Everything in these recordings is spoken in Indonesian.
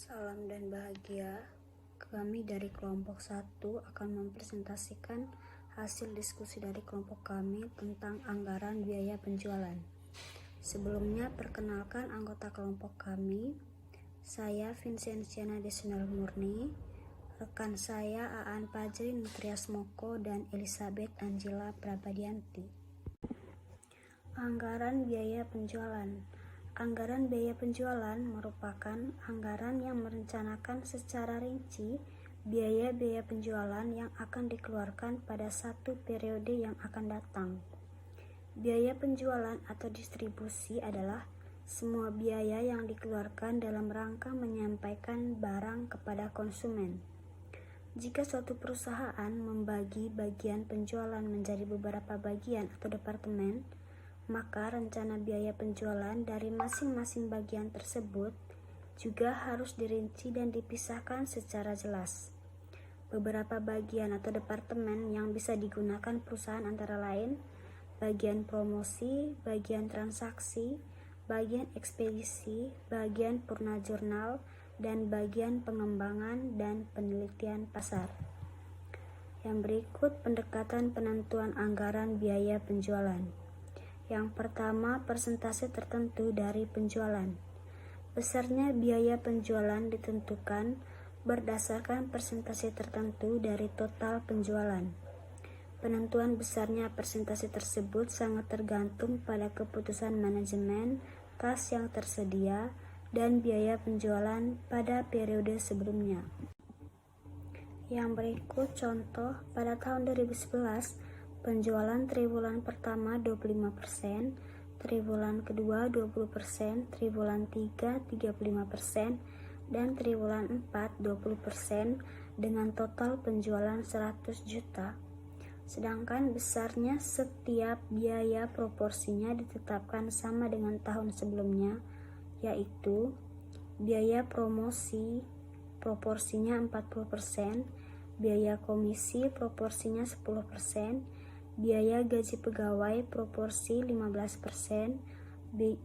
Salam dan bahagia. Kami dari kelompok 1 akan mempresentasikan hasil diskusi dari kelompok kami tentang anggaran biaya penjualan. Sebelumnya, perkenalkan anggota kelompok kami. Saya Vincenziana Desunal Murni, rekan saya Aan Fajri Nutriasmoko dan Elizabeth Angela Prabadianti. Anggaran biaya penjualan. Anggaran biaya penjualan merupakan anggaran yang merencanakan secara rinci biaya-biaya penjualan yang akan dikeluarkan pada satu periode yang akan datang. Biaya penjualan atau distribusi adalah semua biaya yang dikeluarkan dalam rangka menyampaikan barang kepada konsumen. Jika suatu perusahaan membagi bagian penjualan menjadi beberapa bagian atau departemen, maka rencana biaya penjualan dari masing-masing bagian tersebut juga harus dirinci dan dipisahkan secara jelas. Beberapa bagian atau departemen yang bisa digunakan perusahaan antara lain bagian promosi, bagian transaksi, bagian ekspedisi, bagian purna jurnal, dan bagian pengembangan dan penelitian pasar. Yang berikut pendekatan penentuan anggaran biaya penjualan. Yang pertama, persentase tertentu dari penjualan. Besarnya biaya penjualan ditentukan berdasarkan persentase tertentu dari total penjualan. Penentuan besarnya persentase tersebut sangat tergantung pada keputusan manajemen, kas yang tersedia, dan biaya penjualan pada periode sebelumnya. Yang berikut contoh, pada tahun 2011, penjualan triwulan pertama 25%, triwulan kedua 20%, triwulan 3 35%, dan triwulan 4 20% dengan total penjualan 100 juta. Sedangkan besarnya setiap biaya proporsinya ditetapkan sama dengan tahun sebelumnya, yaitu biaya promosi proporsinya 40%, biaya komisi proporsinya 10%, biaya gaji pegawai proporsi 15%,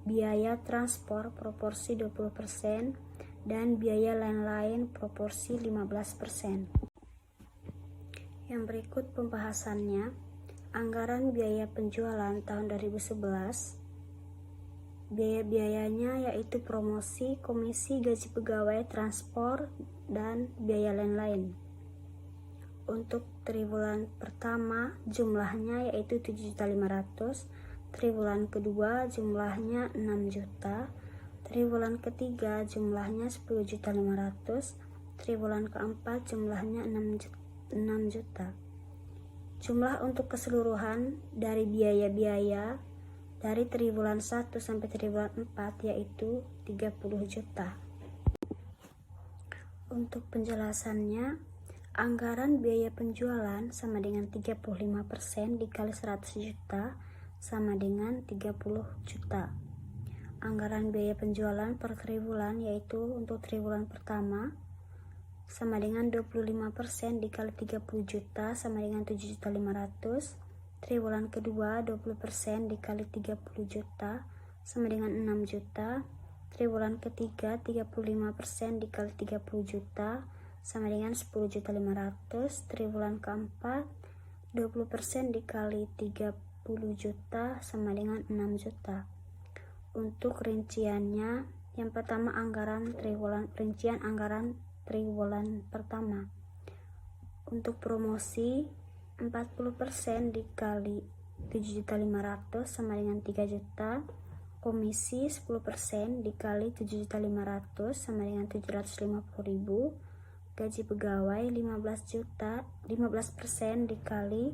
biaya transport proporsi 20%, dan biaya lain-lain proporsi 15%. Yang berikut pembahasannya, anggaran biaya penjualan tahun 2011. Biaya-biayanya yaitu promosi, komisi, gaji pegawai, transport, dan biaya lain-lain. Untuk triwulan pertama jumlahnya yaitu 7.500.000, triwulan kedua jumlahnya 6 juta, triwulan ketiga jumlahnya 10.500.000, triwulan keempat jumlahnya 6 juta. Jumlah untuk keseluruhan dari biaya-biaya dari triwulan 1 sampai triwulan 4 yaitu 30 juta. Untuk penjelasannya, anggaran biaya penjualan sama dengan 35% dikali 100 juta sama dengan 30 juta. Anggaran biaya penjualan per triwulan yaitu untuk triwulan pertama sama dengan 25% dikali 30 juta sama dengan 7.500.000. Triwulan kedua 20% dikali 30 juta sama dengan 6 juta. Triwulan ketiga 35% dikali 30 juta sama dengan 10.500.000. Triwulan keempat 20% dikali 30 juta sama dengan 6 juta. Untuk rinciannya, yang pertama rincian anggaran triwulan pertama. Untuk promosi 40% dikali 7.500.000 sama dengan 3 juta. Komisi 10% dikali 7.500.000 sama dengan 750.000. Gaji pegawai 15% dikali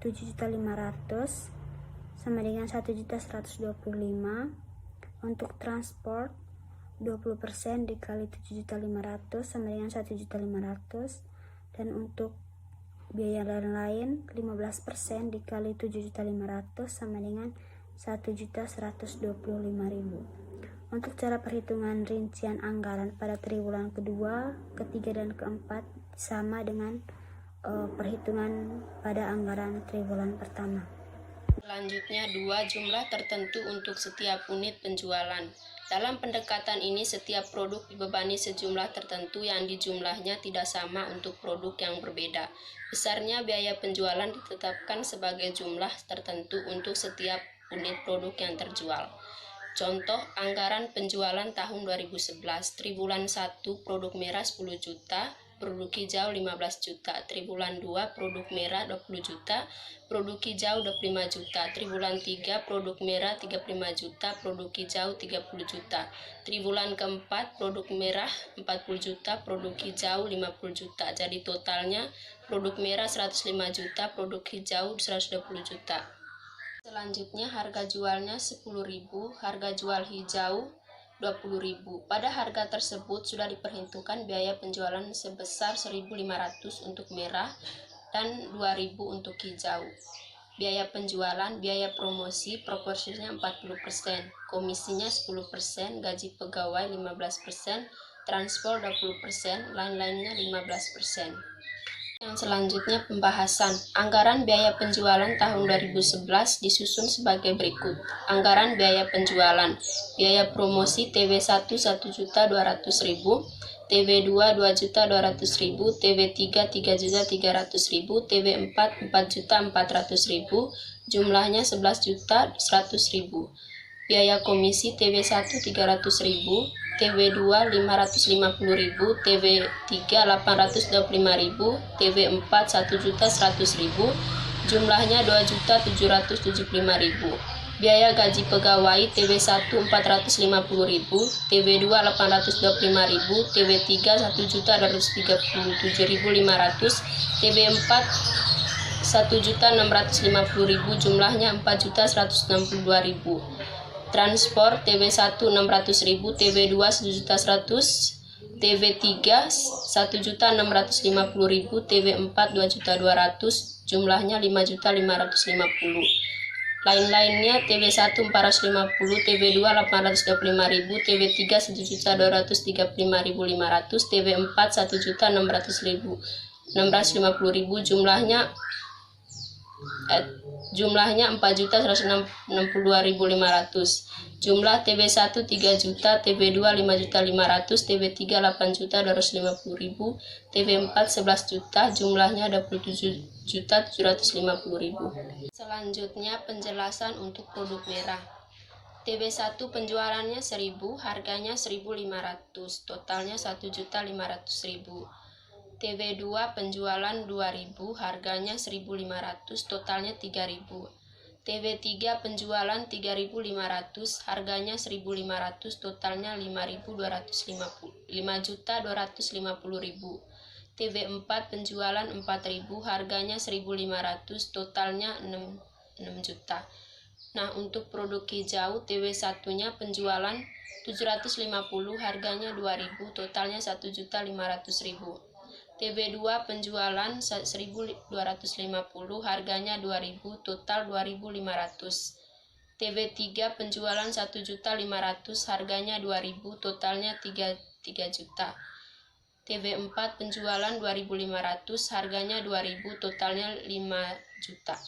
7.500.000 sama dengan 1.125.000. Untuk transport 20% dikali 7.500.000 sama dengan 1.500.000. Dan untuk biaya lain-lain 15% dikali 7.500.000 sama dengan 1.125.000. Untuk cara perhitungan rincian anggaran pada triwulan kedua, ketiga, dan keempat sama dengan perhitungan pada anggaran triwulan pertama. Selanjutnya, 2 jumlah tertentu untuk setiap unit penjualan. Dalam pendekatan ini, setiap produk dibebani sejumlah tertentu yang dijumlahnya tidak sama untuk produk yang berbeda. Besarnya biaya penjualan ditetapkan sebagai jumlah tertentu untuk setiap unit produk yang terjual. Contoh, anggaran penjualan tahun 2011, triwulan 1 produk merah 10 juta, produk hijau 15 juta, triwulan 2 produk merah 20 juta, produk hijau 25 juta, triwulan 3 produk merah 35 juta, produk hijau 30 juta, triwulan keempat produk merah 40 juta, produk hijau 50 juta. Jadi totalnya produk merah 105 juta, produk hijau 120 juta. Selanjutnya harga jualnya 10.000, harga jual hijau 20.000. Pada harga tersebut sudah diperhitungkan biaya penjualan sebesar 1.500 untuk merah dan 2.000 untuk hijau. Biaya penjualan, biaya promosi proporsinya 40%, komisinya 10%, gaji pegawai 15%, transport 20%, lain-lainnya 15%. Yang selanjutnya pembahasan. Anggaran biaya penjualan tahun 2011 disusun sebagai berikut. Anggaran biaya penjualan. Biaya promosi TW1 1.200.000, TW2 2.200.000, TW3 3.300.000, TW4 4.400.000, jumlahnya 11.100.000. Biaya komisi TW1 300.000, TW2 550.000, TW3 825.000, TW4 1.100.000, jumlahnya 2.775.000. Biaya gaji pegawai TW1 450.000, TW2 825.000, TW3 1.237.500, TW4 1.650.000, jumlahnya 4.162.000. Transport TW1 600.000, TW2 1.100.000, TW3 1.650.000, TW4 2.200.000, jumlahnya 5.550.000. Lain-lainnya TW1 450, TW2 825.000, TW3 1.235.500, TW4 1.650.000, jumlahnya 4.162.500. Jumlah TW1 3 juta, TW2 5.500.000, TW3 8.250.000, TW4 11 juta, jumlahnya 27.750.000. Selanjutnya penjelasan untuk produk merah. TW1 penjualannya 1.000, harganya 1.500, totalnya 1.500.000. TW2 penjualan 2.000, harganya 1.500, totalnya 3.000. TW3 penjualan 3.500, harganya 1.500, totalnya 5.250.000. TW4 penjualan 4.000, harganya 1.500, totalnya 6 juta. Nah, untuk produk hijau TW1-nya penjualan 750, harganya 2.000, totalnya 1.500.000. TW2 penjualan 1.250, harganya 2.000, total 2.500. TW3 penjualan 1.500.000, harganya 2.000, totalnya 3 juta. TW4 penjualan 2.500, harganya 2.000, totalnya 5 juta.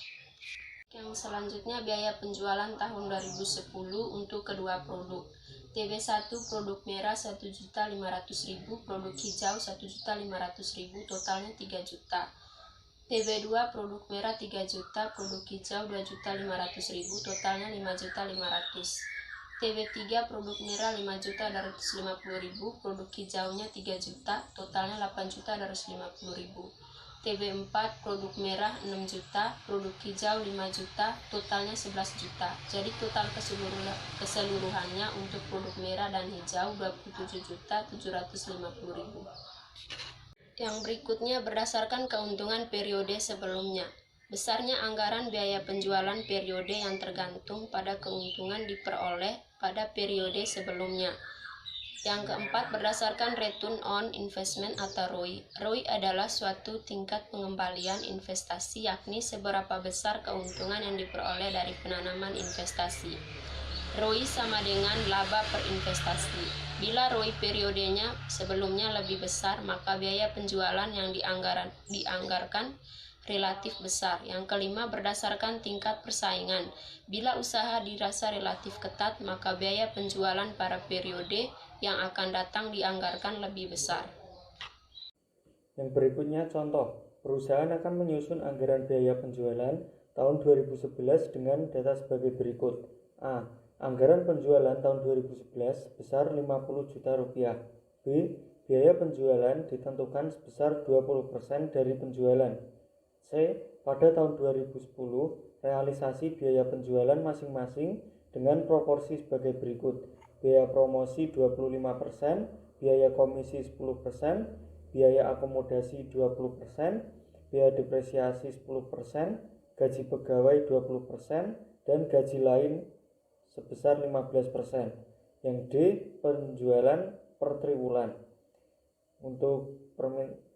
Yang selanjutnya biaya penjualan tahun 2010 untuk kedua produk. TW1 produk merah 1.500.000, produk hijau 1.500.000, totalnya 3 juta. TW2 produk merah 3 juta, produk hijau 2.500.000, totalnya 5.500.000. TW3 produk merah 5.250.000, produk hijaunya 3 juta, totalnya 8.250.000. TW4 produk merah 6 juta, produk hijau 5 juta, totalnya 11 juta. Jadi total keseluruhannya untuk produk merah dan hijau 27.750.000. Yang berikutnya berdasarkan keuntungan periode sebelumnya. Besarnya anggaran biaya penjualan periode yang tergantung pada keuntungan diperoleh pada periode sebelumnya. Yang keempat, berdasarkan return on investment atau ROI. ROI adalah suatu tingkat pengembalian investasi, yakni seberapa besar keuntungan yang diperoleh dari penanaman investasi. ROI sama dengan laba per investasi. Bila ROI periodenya sebelumnya lebih besar, maka biaya penjualan yang dianggarkan relatif besar. Yang kelima, berdasarkan tingkat persaingan. Bila usaha dirasa relatif ketat, maka biaya penjualan pada periode yang akan datang dianggarkan lebih besar. Yang berikutnya contoh, perusahaan akan menyusun anggaran biaya penjualan tahun 2011 dengan data sebagai berikut. A. Anggaran penjualan tahun 2011 sebesar 50 juta rupiah. B. Biaya penjualan ditentukan sebesar 20% dari penjualan. C. Pada tahun 2010, realisasi biaya penjualan masing-masing dengan proporsi sebagai berikut. Biaya promosi 25%, biaya komisi 10%, biaya akomodasi 20%, biaya depresiasi 10%, gaji pegawai 20%, dan gaji lain sebesar 15%. Yang D. Penjualan per triwulan. Untuk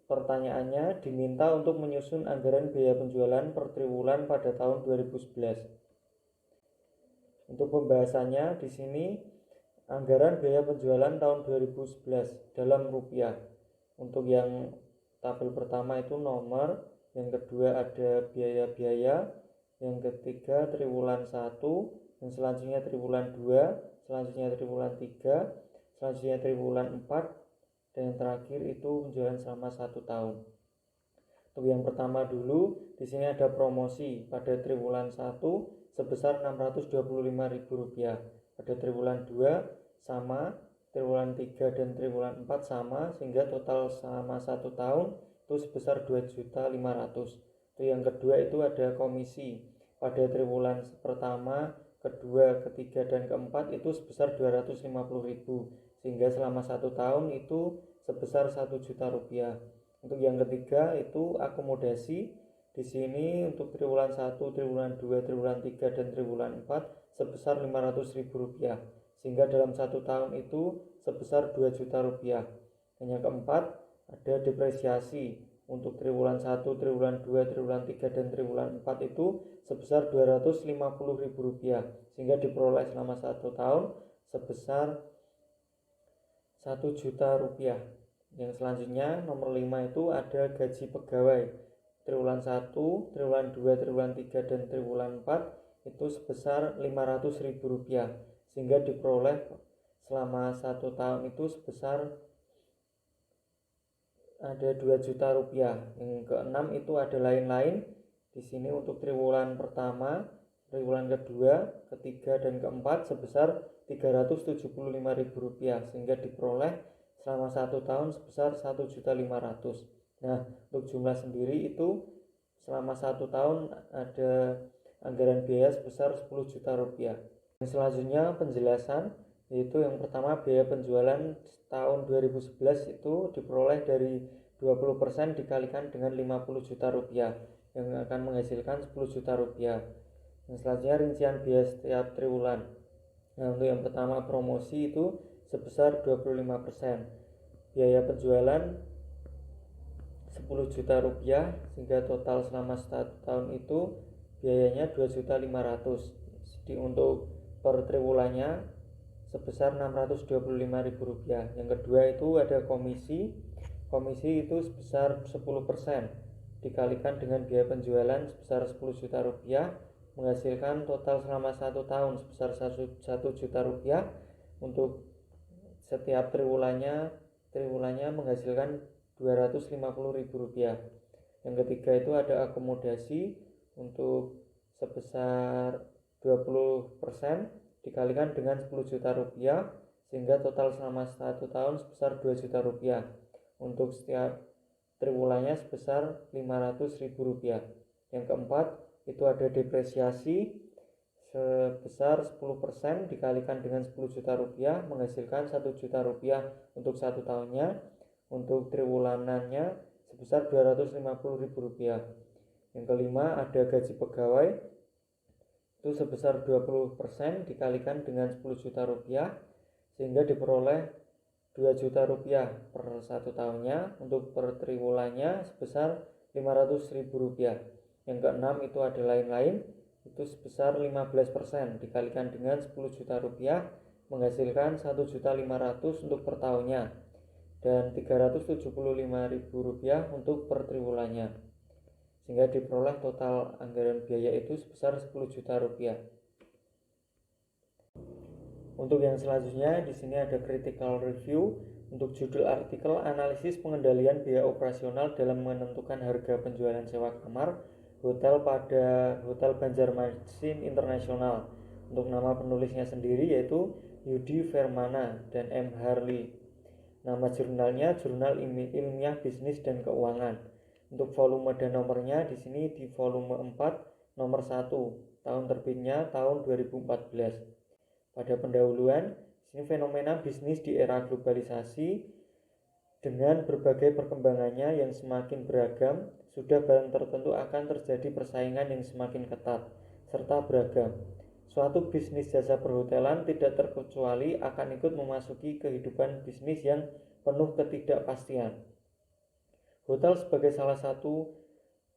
pertanyaannya, diminta untuk menyusun anggaran biaya penjualan per triwulan pada tahun 2011. Untuk pembahasannya di sini anggaran biaya penjualan tahun 2011 dalam rupiah. Untuk yang tabel pertama itu nomor, yang kedua ada biaya-biaya, yang ketiga triwulan 1, yang selanjutnya triwulan 2, selanjutnya triwulan 3, selanjutnya triwulan 4, dan yang terakhir itu penjualan selama 1 tahun. Untuk yang pertama dulu, di sini ada promosi pada triwulan 1 sebesar Rp625.000. Pada triwulan 2 sama, triwulan 3 dan triwulan 4 sama, sehingga total selama 1 tahun itu sebesar Rp2.500.000. Untuk yang kedua itu ada komisi pada triwulan pertama, kedua, ketiga, dan keempat itu sebesar Rp250.000, sehingga selama 1 tahun itu sebesar Rp1.000.000. Untuk yang ketiga itu akomodasi. Di sini untuk triwulan 1, triwulan 2, triwulan 3, dan triwulan 4 sebesar Rp500.000, sehingga dalam 1 tahun itu sebesar Rp2.000.000. Dan yang keempat ada depresiasi. Untuk triwulan 1, triwulan 2, triwulan 3, dan triwulan 4 itu sebesar Rp250.000, sehingga diperoleh selama 1 tahun sebesar Rp1.000.000. Yang selanjutnya nomor 5 itu ada gaji pegawai. Triwulan 1, triwulan 2, triwulan 3, dan triwulan 4 itu sebesar Rp500.000, sehingga diperoleh selama 1 tahun itu sebesar ada Rp2.000.000. Yang keenam itu ada lain-lain. Di sini untuk triwulan pertama, triwulan kedua, ketiga, dan keempat sebesar Rp375.000, sehingga diperoleh selama 1 tahun sebesar Rp1.500.000. Nah, untuk jumlah sendiri itu selama 1 tahun ada anggaran biaya sebesar Rp10.000.000. Yang selanjutnya penjelasan, yaitu yang pertama biaya penjualan tahun 2011 itu diperoleh dari 20% dikalikan dengan Rp50 juta yang akan menghasilkan Rp10 juta. Yang selanjutnya rincian biaya setiap triwulan. Nah, untuk yang pertama promosi itu sebesar 25%. Biaya penjualan Rp10 juta, sehingga total selama 1 tahun itu biayanya Rp2.500.000. Jadi untuk per triwulannya sebesar Rp625.000. Yang kedua itu ada komisi. Komisi itu sebesar 10% dikalikan dengan biaya penjualan sebesar Rp10 juta, menghasilkan total selama 1 tahun sebesar Rp1 juta. Untuk setiap triwulannya menghasilkan Rp250.000. Yang ketiga itu ada akomodasi untuk sebesar 20% dikalikan dengan Rp10 juta, sehingga total selama 1 tahun sebesar Rp2 juta. Untuk setiap triwulannya sebesar Rp500.000. Yang keempat itu ada depresiasi sebesar 10% dikalikan dengan Rp10 juta, menghasilkan Rp1 juta untuk 1 tahunnya. Untuk triwulanannya sebesar Rp250.000. Yang kelima ada gaji pegawai, itu sebesar 20% dikalikan dengan Rp10 juta, sehingga diperoleh Rp2 juta per 1 tahunnya. Untuk per triwulannya sebesar Rp500.000. Yang keenam itu ada lain-lain, itu sebesar 15% dikalikan dengan Rp10 juta, menghasilkan Rp1.500.000 untuk per tahunnya, dan Rp375.000 untuk per triwulannya. sehingga diperoleh total anggaran biaya itu sebesar 10 juta rupiah. Untuk yang selanjutnya di sini ada critical review. Untuk judul artikel, analisis pengendalian biaya operasional dalam menentukan harga penjualan sewa kamar hotel pada Hotel Banjarmasin Internasional. Untuk nama penulisnya sendiri yaitu Yudi Vermana dan M. Harley. Nama jurnalnya Jurnal Ilmiah Bisnis dan Keuangan. Untuk volume dan nomornya di sini di volume 4 nomor 1, tahun terbitnya tahun 2014. Pada pendahuluan, ini fenomena bisnis di era globalisasi dengan berbagai perkembangannya yang semakin beragam, sudah barang tertentu akan terjadi persaingan yang semakin ketat serta beragam. Suatu bisnis jasa perhotelan tidak terkecuali akan ikut memasuki kehidupan bisnis yang penuh ketidakpastian. Hotel sebagai salah satu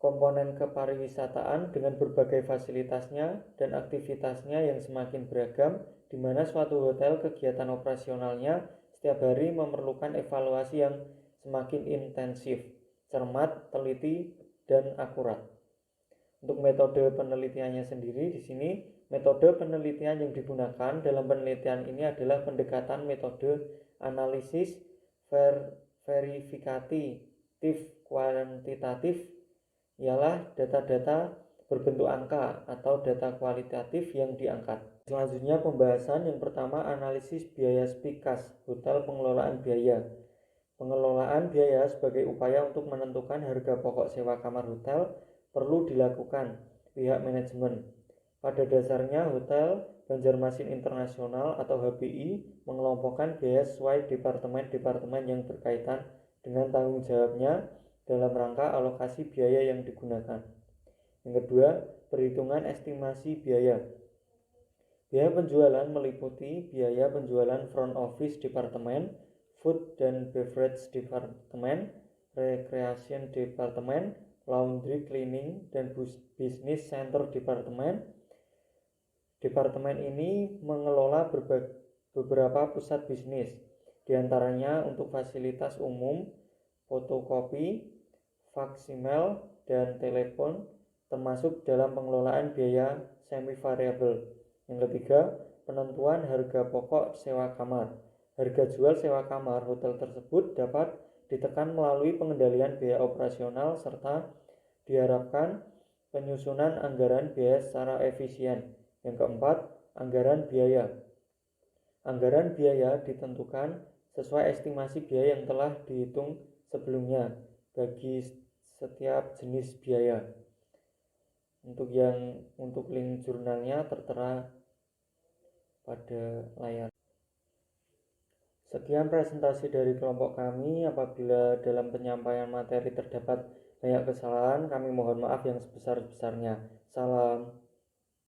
komponen kepariwisataan dengan berbagai fasilitasnya dan aktivitasnya yang semakin beragam, di mana suatu hotel kegiatan operasionalnya setiap hari memerlukan evaluasi yang semakin intensif, cermat, teliti, dan akurat. Untuk metode penelitiannya sendiri di sini, metode penelitian yang digunakan dalam penelitian ini adalah pendekatan metode analisis verifikatif kuantitatif, ialah data-data berbentuk angka atau data kualitatif yang diangkat. Selanjutnya pembahasan yang pertama, analisis biaya SPIKAS, hotel pengelolaan biaya. Pengelolaan biaya sebagai upaya untuk menentukan harga pokok sewa kamar hotel perlu dilakukan pihak manajemen. Pada dasarnya Hotel Banjarmasin Internasional atau HBI mengelompokkan biaya sesuai departemen-departemen yang berkaitan dengan tanggung jawabnya dalam rangka alokasi biaya yang digunakan. Yang kedua, perhitungan estimasi biaya. Biaya penjualan meliputi biaya penjualan front office departemen, food dan beverage departemen, recreation departemen, laundry cleaning, dan business center departemen. Departemen ini mengelola beberapa pusat bisnis, diantaranya untuk fasilitas umum, fotokopi, faksimil, dan telepon, termasuk dalam pengelolaan biaya semi variabel. Yang ketiga, penentuan harga pokok sewa kamar. Harga jual sewa kamar hotel tersebut dapat ditekan melalui pengendalian biaya operasional serta diharapkan penyusunan anggaran biaya secara efisien. Yang keempat, anggaran biaya. Anggaran biaya ditentukan sesuai estimasi biaya yang telah dihitung sebelumnya bagi setiap jenis biaya. Untuk link jurnalnya tertera pada layar. Sekian presentasi dari kelompok kami. Apabila dalam penyampaian materi terdapat banyak kesalahan, kami mohon maaf yang sebesar-besarnya. Salam.